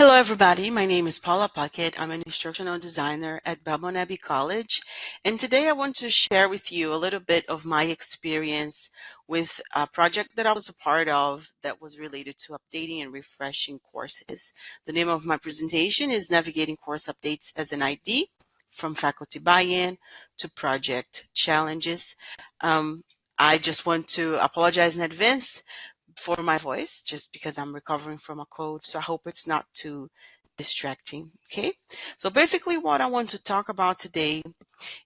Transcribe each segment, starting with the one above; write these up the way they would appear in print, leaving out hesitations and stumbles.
Hello, everybody. My name is Paula Puckett. I'm an instructional designer at Belmont Abbey College. And today I want to share with you a little bit of my experience with a project that I was a part of that was related to updating and refreshing courses. The name of my presentation is Navigating Course Updates as an ID, from Faculty Buy-in to Project Challenges. Um, I just want to apologize in advance for my voice just because I'm recovering from a cold. So I hope it's not too distracting. Okay. So basically, what I want to talk about today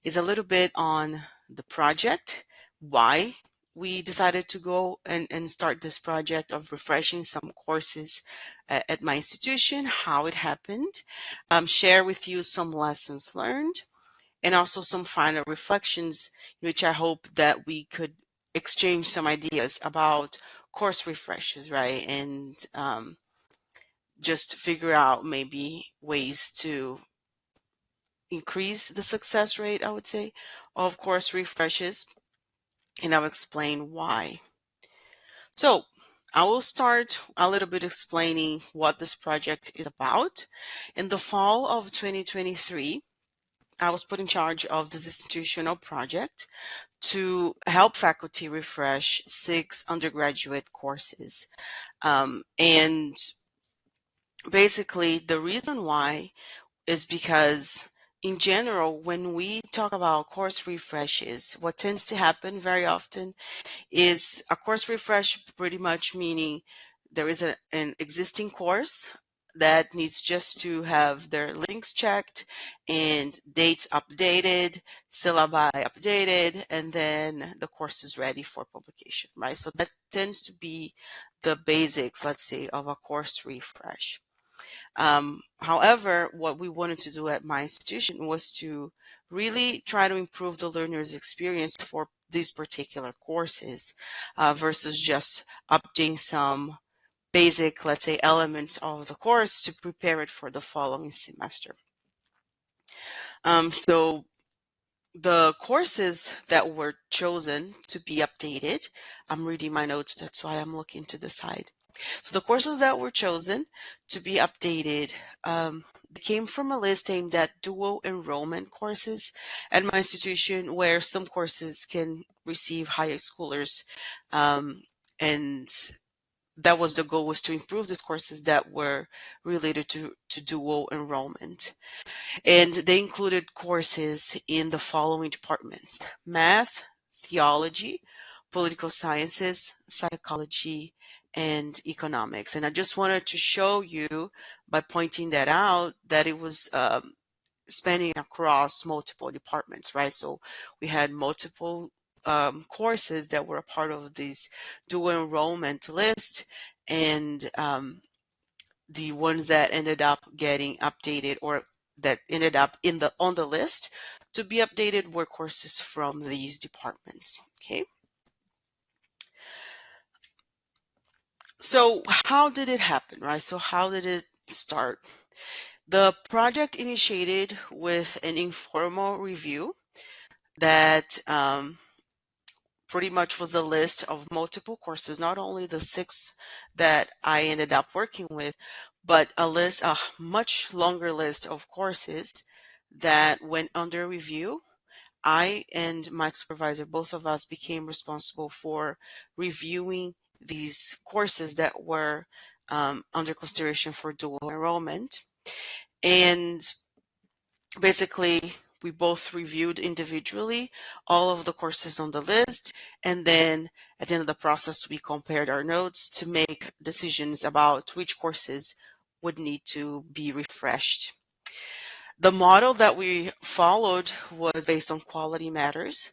is a little bit on the project, why we decided to go and start this project of refreshing some courses at my institution, how it happened, share with you some lessons learned, and also some final reflections, which I hope that we could exchange some ideas about course refreshes, right? And just figure out maybe ways to increase the success rate, I would say, of course refreshes. And I'll explain why. So I will start a little bit explaining what this project is about. In the fall of 2023, I was put in charge of this institutional project to help faculty refresh 6 undergraduate courses. And basically, the reason why is because, in general, when we talk about course refreshes, what tends to happen very often is a course refresh, pretty much meaning there is an existing course that needs just to have their links checked and dates updated, syllabi updated, and then the course is ready for publication, right? So that tends to be the basics, let's say, of a course refresh. However, what we wanted to do at my institution was to really try to improve the learner's experience for these particular courses versus just updating some basic, let's say, elements of the course to prepare it for the following semester. So the courses that were chosen to be updated, I'm reading my notes, that's why I'm looking to the side. So the courses that were chosen to be updated came from a list aimed at dual enrollment courses at my institution, where some courses can receive higher schoolers, and that was the goal, was to improve the courses that were related to dual enrollment. And they included courses in the following departments: math, theology, political sciences, psychology, and economics. And I just wanted to show you by pointing that out that it was spanning across multiple departments, right? So we had multiple courses that were a part of this dual enrollment list, and the ones that ended up getting updated, or that ended up in the on the list to be updated, were courses from these departments. Okay. So how did it happen, right? So how did it start? The project initiated with an informal review that pretty much was a list of multiple courses, not only the 6 that I ended up working with, but a much longer list of courses that went under review. I and my supervisor, both of us, became responsible for reviewing these courses that were under consideration for dual enrollment. And basically, we both reviewed individually all of the courses on the list, and then at the end of the process, we compared our notes to make decisions about which courses would need to be refreshed. The model that we followed was based on quality matters,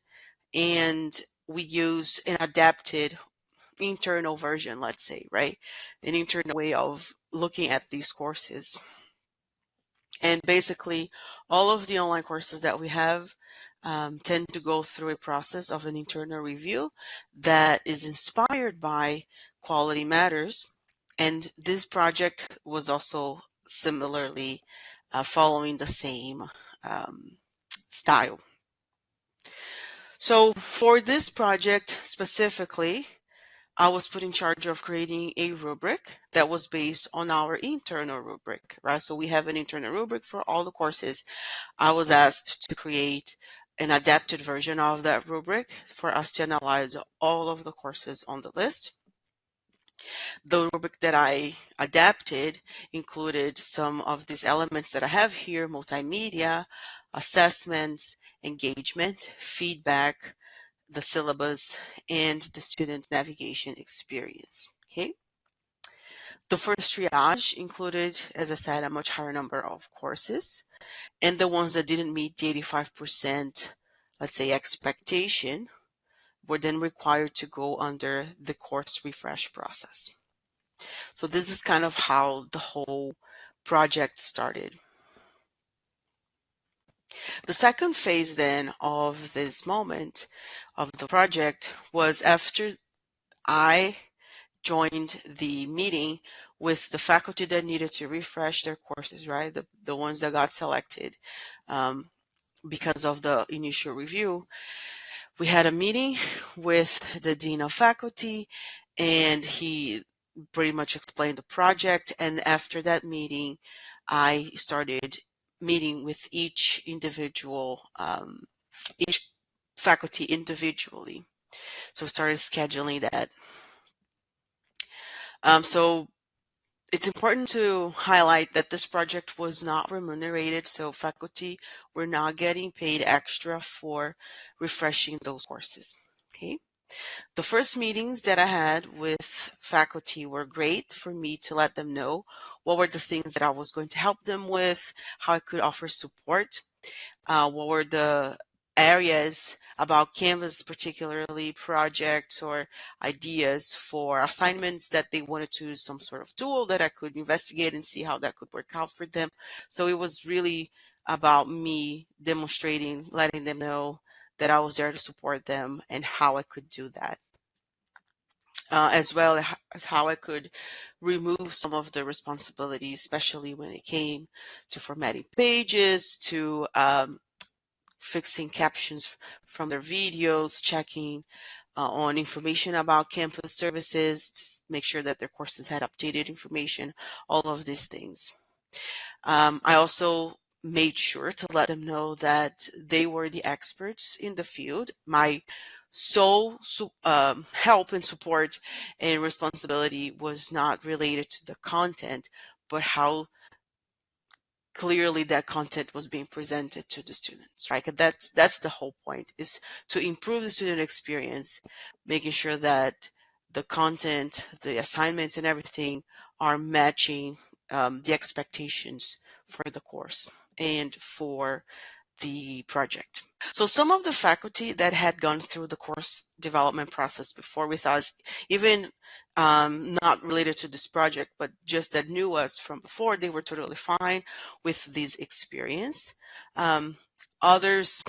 and we used an adapted internal version, let's say, right? An internal way of looking at these courses. And basically, all of the online courses that we have tend to go through a process of an internal review that is inspired by quality matters. And this project was also similarly following the same style. So for this project specifically, I was put in charge of creating a rubric that was based on our internal rubric, right? So we have an internal rubric for all the courses. I was asked to create an adapted version of that rubric for us to analyze all of the courses on the list. The rubric that I adapted included some of these elements that I have here: multimedia, assessments, engagement, feedback, the syllabus, and the student navigation experience. Okay. The first triage included, as I said, a much higher number of courses, and the ones that didn't meet the 85%, let's say, expectation, were then required to go under the course refresh process. So this is kind of how the whole project started. The second phase then of this moment of the project was after I joined the meeting with the faculty that needed to refresh their courses, right? The ones that got selected because of the initial review. We had a meeting with the dean of faculty, and he pretty much explained the project. And after that meeting, I started meeting with each individual, each faculty individually. So started scheduling that. So it's important to highlight that this project was not remunerated, so faculty were not getting paid extra for refreshing those courses. Okay. The first meetings that I had with faculty were great for me to let them know what were the things that I was going to help them with, how I could offer support, what were the areas about Canvas, particularly projects or ideas for assignments that they wanted to use some sort of tool that I could investigate and see how that could work out for them. So it was really about me demonstrating, letting them know that I was there to support them and how I could do that. As well as how I could remove some of the responsibilities, especially when it came to formatting pages, to fixing captions from their videos, checking on information about campus services, to make sure that their courses had updated information, all of these things. I also made sure to let them know that they were the experts in the field. My sole help and support and responsibility was not related to the content, but how clearly that content was being presented to the students, right? 'Cause that's the whole point, is to improve the student experience, making sure that the content, the assignments, and everything are matching the expectations for the course and for the project. So some of the faculty that had gone through the course development process before with us, even not related to this project, but just that knew us from before, they were totally fine with this experience. Others,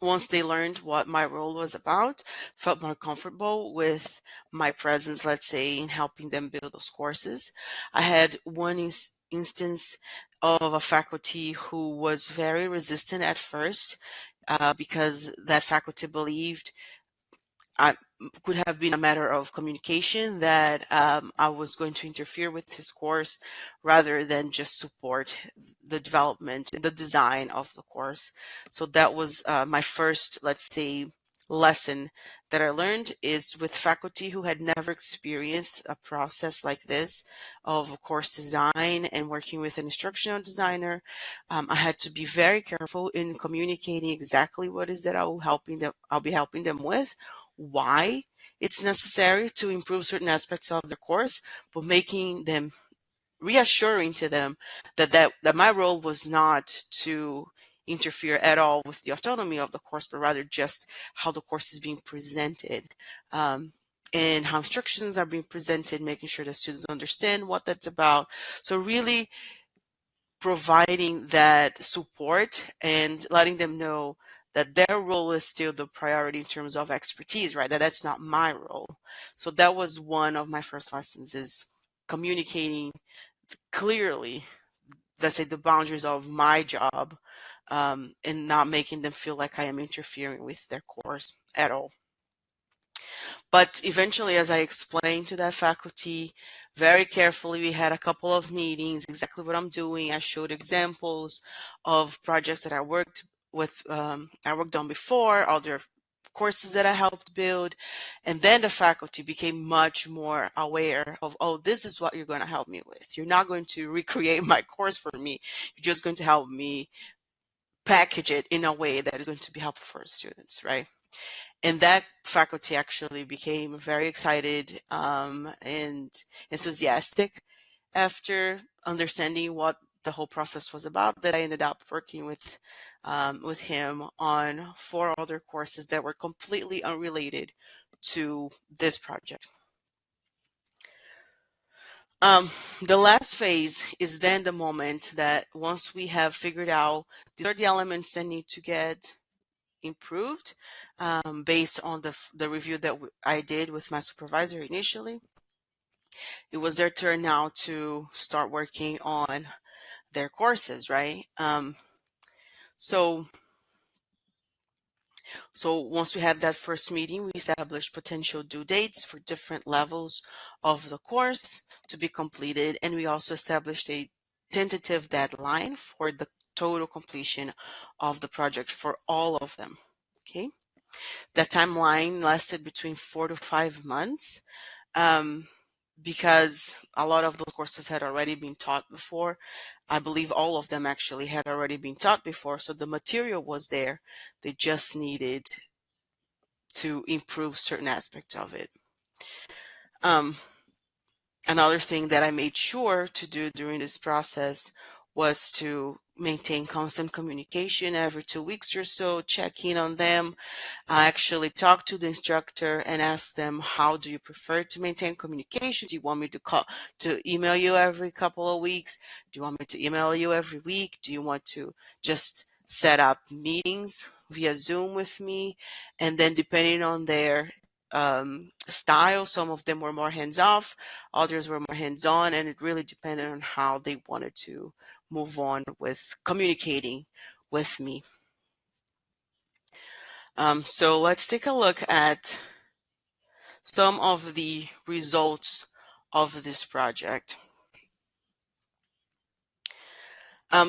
once they learned what my role was about, felt more comfortable with my presence, let's say, in helping them build those courses. I had one instance of a faculty who was very resistant at first because that faculty believed I could have been a matter of communication, that I was going to interfere with his course rather than just support the development and the design of the course. So that was my first, let's say, lesson that I learned, is with faculty who had never experienced a process like this of course design and working with an instructional designer. I had to be very careful in communicating exactly what is that I'll be helping them with, why it's necessary to improve certain aspects of the course, but making them, reassuring to them that my role was not to interfere at all with the autonomy of the course, but rather just how the course is being presented, and how instructions are being presented, making sure that students understand what that's about. So really providing that support and letting them know that their role is still the priority in terms of expertise, right? That's not my role. So that was one of my first lessons, is communicating clearly, let's say, the boundaries of my job, and not making them feel like I am interfering with their course at all. But eventually, as I explained to that faculty very carefully, we had a couple of meetings, exactly what I'm doing. I showed examples of projects that I worked with, I worked on before, other courses that I helped build. And then the faculty became much more aware of, oh, this is what you're going to help me with. You're not going to recreate my course for me. You're just going to help me package it in a way that is going to be helpful for students, right? And that faculty actually became very excited and enthusiastic after understanding what the whole process was about, that I ended up working with him on 4 other courses that were completely unrelated to this project. Um, the last phase is then the moment that once we have figured out these are the elements that need to get improved based on the review that I did with my supervisor initially. It was their turn now to start working on their courses, right? So once we had that first meeting, we established potential due dates for different levels of the course to be completed, and we also established a tentative deadline for the total completion of the project for all of them. Okay. That timeline lasted between 4 to 5 months because a lot of those courses had already been taught before. I believe all of them actually had already been taught before, so the material was there. They just needed to improve certain aspects of it. Another thing that I made sure to do during this process was to maintain constant communication every 2 weeks or so, check in on them. I actually talk to the instructor and ask them, how do you prefer to maintain communication? Do you want me to email you every couple of weeks? Do you want me to email you every week? Do you want to just set up meetings via Zoom with me? And then depending on their style, some of them were more hands-off, others were more hands-on, and it really depended on how they wanted to move on with communicating with me. So let's take a look at some of the results of this project.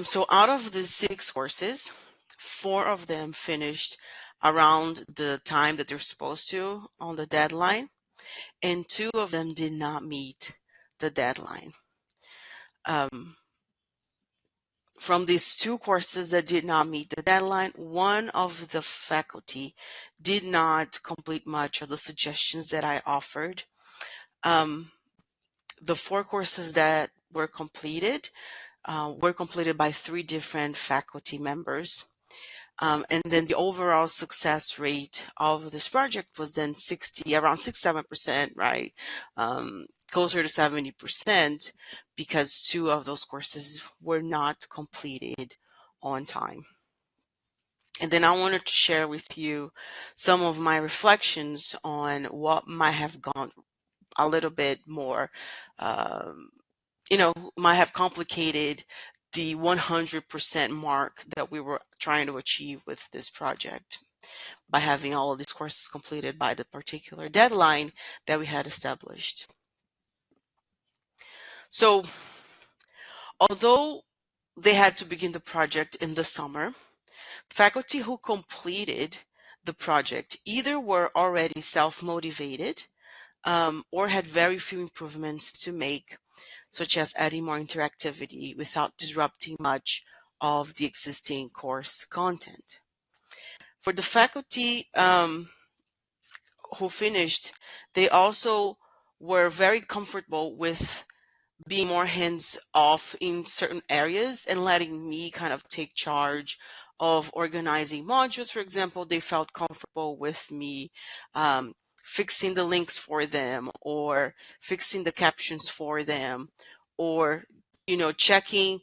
So out of the 6 courses, 4 of them finished around the time that they're supposed to on the deadline, and 2 of them did not meet the deadline. From these 2 courses that did not meet the deadline, one of the faculty did not complete much of the suggestions that I offered. The 4 courses that were completed by 3 different faculty members. And then the overall success rate of this project was then around 6-7%, right? Closer to 70%, because 2 of those courses were not completed on time. And then I wanted to share with you some of my reflections on what might have gone a little bit more, might have complicated the 100% mark that we were trying to achieve with this project by having all of these courses completed by the particular deadline that we had established. So, although they had to begin the project in the summer, faculty who completed the project either were already self-motivated or had very few improvements to make, such as adding more interactivity without disrupting much of the existing course content. For the faculty who finished, they also were very comfortable with being more hands off in certain areas and letting me kind of take charge of organizing modules. For example, they felt comfortable with me fixing the links for them, or fixing the captions for them, or checking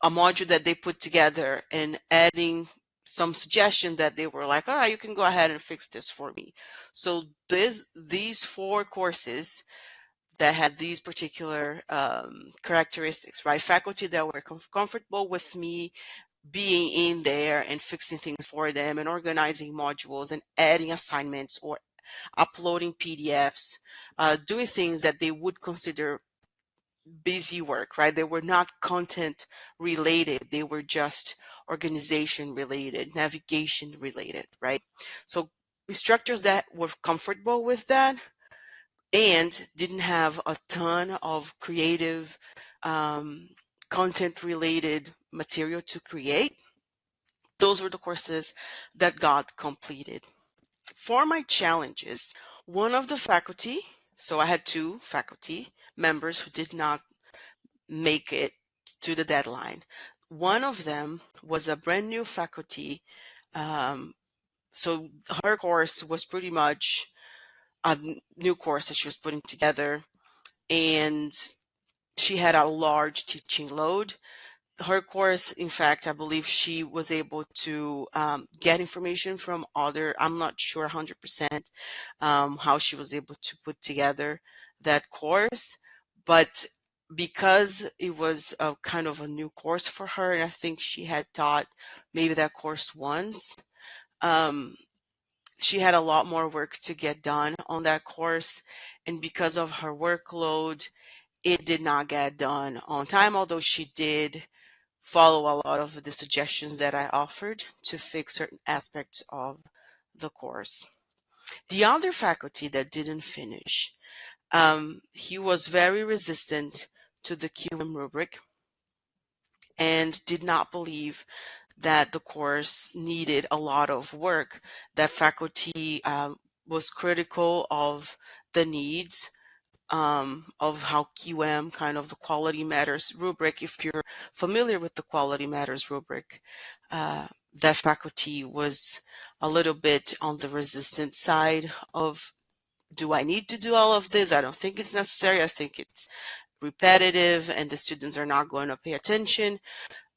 a module that they put together and adding some suggestion that they were like, all right, you can go ahead and fix this for me. So these 4 courses that had these particular characteristics, right? Faculty that were comfortable with me being in there and fixing things for them and organizing modules and adding assignments or uploading PDFs, doing things that they would consider busy work, right? They were not content related. They were just organization related, navigation related, right? So instructors that were comfortable with that and didn't have a ton of creative um, content related material to create, those were the courses that got completed. For my challenges, one of the faculty, so I had two faculty members who did not make it to the deadline. One of them was a brand new faculty. Um, so her course was pretty much a new course that she was putting together, and she had a large teaching load. Her course, in fact, I believe she was able to get information from other, I'm not sure 100% how she was able to put together that course, but because it was a kind of a new course for her, and I think she had taught maybe that course once, um, she had a lot more work to get done on that course. And because of her workload, it did not get done on time, although she did follow a lot of the suggestions that I offered to fix certain aspects of the course. The other faculty that didn't finish, he was very resistant to the QM rubric and did not believe that the course needed a lot of work. That faculty was critical of the needs of how QM, kind of the quality matters rubric. If you're familiar with the quality matters rubric, that faculty was a little bit on the resistant side of, do I need to do all of this? I don't think it's necessary. I think it's repetitive and the students are not going to pay attention.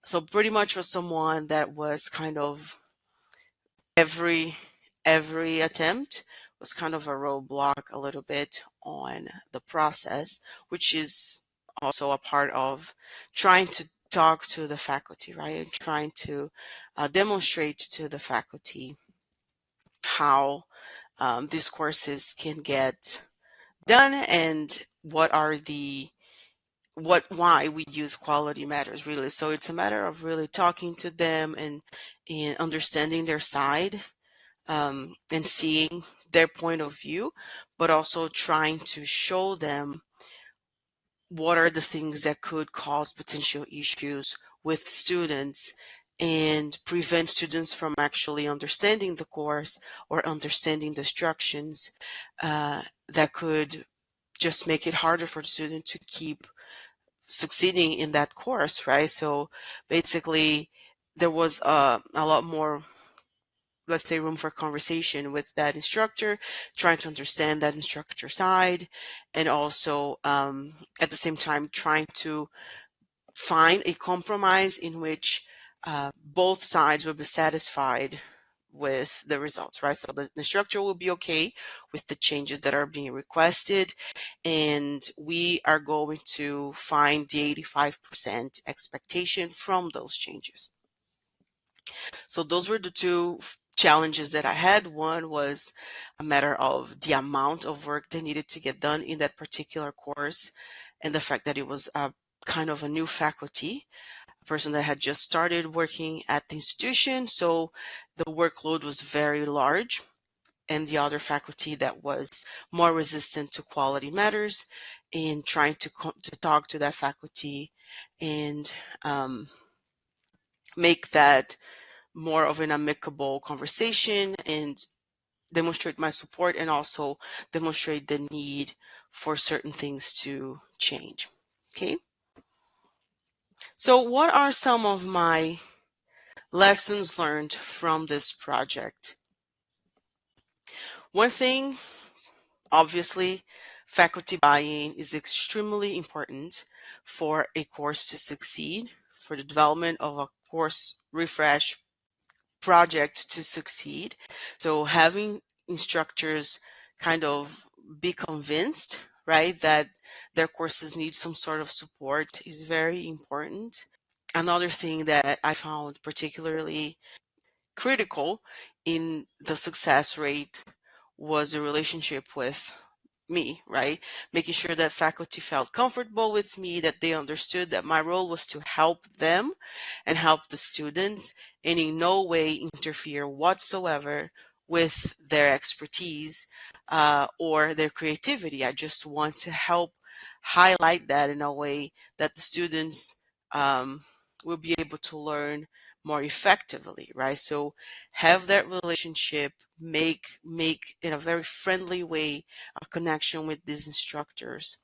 So pretty much was someone that was kind of every every attempt was kind of a roadblock a little bit on the process, which is also a part of trying to talk to the faculty, right? And trying to demonstrate to the faculty how these courses can get done and what are the why we use quality matters, really. So it's a matter of really talking to them and understanding their side, and seeing their point of view, but also trying to show them what are the things that could cause potential issues with students and prevent students from actually understanding the course or understanding the instructions, that could just make it harder for the student to keep succeeding in that course, right? So basically, there was a lot more, let's say, room for conversation with that instructor, trying to understand that instructor side, and also at the same time trying to find a compromise in which both sides will be satisfied with the results, right? So the instructor will be okay with the changes that are being requested, and we are going to find the 85% expectation from those changes. So those were the two challenges that I had. One was a matter of the amount of work that needed to get done in that particular course, and the fact that it was a kind of a new faculty, a person that had just started working at the institution. So the workload was very large. And the other faculty that was more resistant to quality matters, and trying to talk to that faculty and make that more of an amicable conversation and demonstrate my support and also demonstrate the need for certain things to change. Okay. So what are some of my lessons learned from this project? One thing, obviously, faculty buy-in is extremely important for a course to succeed, for the development of a course refresh project to succeed. So having instructors kind of be convinced, right, that their courses need some sort of support is very important. Another thing that I found particularly critical in the success rate was the relationship with me, right? Making sure that faculty felt comfortable with me, that they understood that my role was to help them and help the students, and in no way interfere whatsoever with their expertise or their creativity. I just want to help highlight that in a way that the students um, will be able to learn more effectively, right? So have that relationship, make in a very friendly way a connection with these instructors,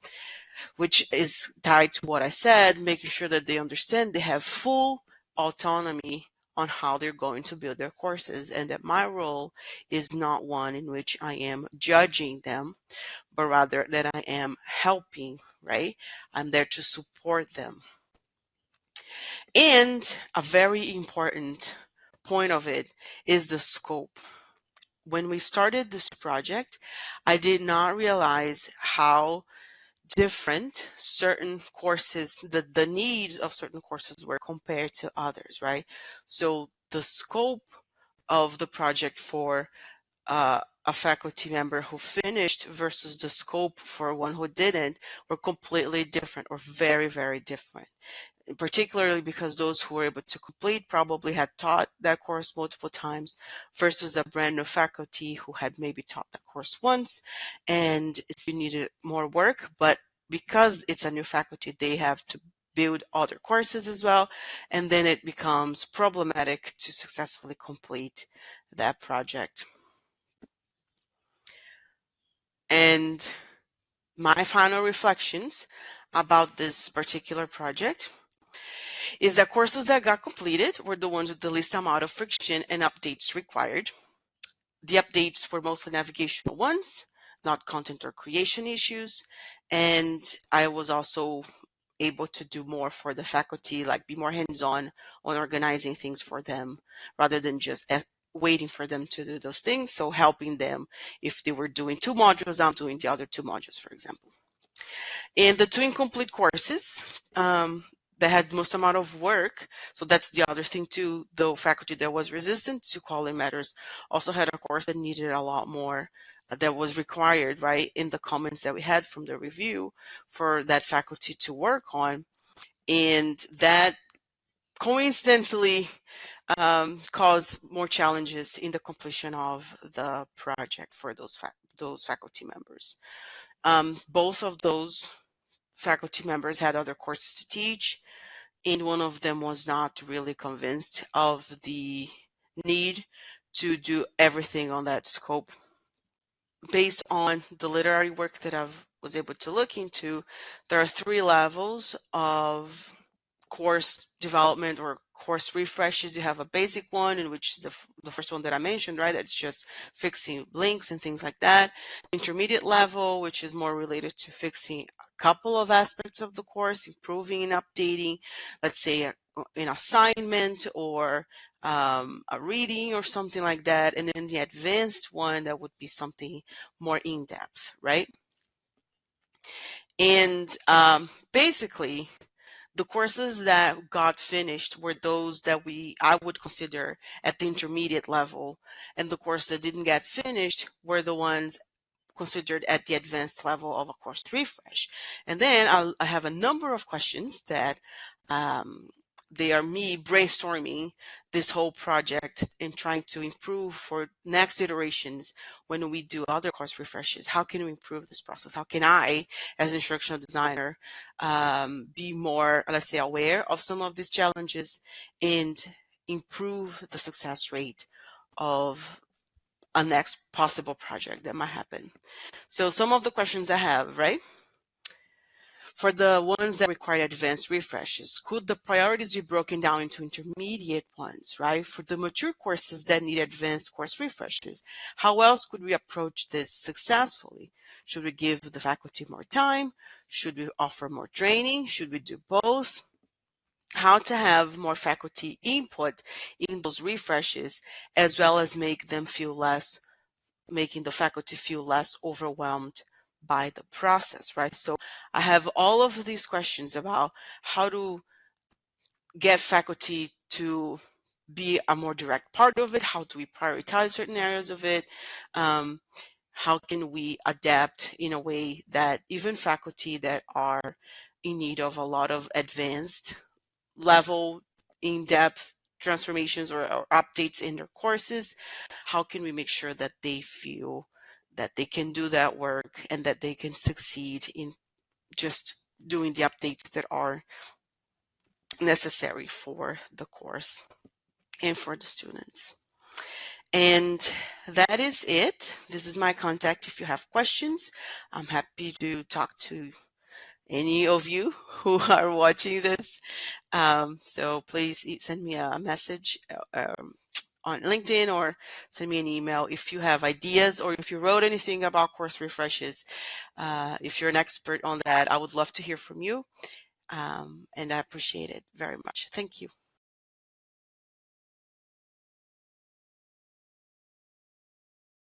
which is tied to what I said, making sure that they understand they have full autonomy on how they're going to build their courses, and that my role is not one in which I am judging them, but rather that I am helping, right? I'm there to support them. And a very important point of it is the scope. When we started this project, I did not realize how different certain courses, the needs of certain courses were compared to others, right? So the scope of the project for a faculty member who finished versus the scope for one who didn't were completely different, or very, very different, particularly because those who were able to complete probably had taught that course multiple times versus a brand new faculty who had maybe taught that course once and it needed more work. But because it's a new faculty, they have to build other courses as well. And then it becomes problematic to successfully complete that project. And my final reflections about this particular project is that courses that got completed were the ones with the least amount of friction and updates required. The updates were mostly navigational ones, not content or creation issues. And I was also able to do more for the faculty, like be more hands-on on organizing things for them rather than just waiting for them to do those things. So helping them, if they were doing 2 modules, I'm doing the other 2 modules, for example. And the 2 incomplete courses that had most amount of work, so that's the other thing too, the faculty that was resistant to quality matters also had a course that needed a lot more that was required, right, in the comments that we had from the review for that faculty to work on. And that coincidentally caused more challenges in the completion of the project for those faculty members. Both of those faculty members had other courses to teach, and one of them was not really convinced of the need to do everything on that scope. Based on the literary work that I was able to look into, there are 3 levels of course development or course refreshes. You have a basic one, in which is the first one that I mentioned, right? That's just fixing links and things like that. Intermediate level, which is more related to fixing a couple of aspects of the course, improving and updating, let's say an assignment or a reading or something like that. And then the advanced one, that would be something more in depth, right? And basically, the courses that got finished were those that I would consider at the intermediate level, and the courses that didn't get finished were the ones considered at the advanced level of a course refresh. And then I have a number of questions that they are me brainstorming this whole project and trying to improve for next iterations when we do other course refreshes. How can we improve this process? How can I, as an instructional designer, be more, let's say, aware of some of these challenges and improve the success rate of a next possible project that might happen? So some of the questions I have, right? For the ones that require advanced refreshes, could the priorities be broken down into intermediate ones, right? For the mature courses that need advanced course refreshes, how else could we approach this successfully? Should we give the faculty more time? Should we offer more training? Should we do both? How to have more faculty input in those refreshes, as well as making the faculty feel less overwhelmed by the process, right? So I have all of these questions about how to get faculty to be a more direct part of it. How do we prioritize certain areas of it? Um, how can we adapt in a way that even faculty that are in need of a lot of advanced level, in-depth transformations or updates in their courses, how can we make sure that they feel that they can do that work and that they can succeed in just doing the updates that are necessary for the course and for the students. And that is it. This is my contact. If you have questions, I'm happy to talk to any of you who are watching this. So please send me a message on LinkedIn or send me an email if you have ideas or if you wrote anything about course refreshes. If you're an expert on that, I would love to hear from you. And I appreciate it very much. Thank you.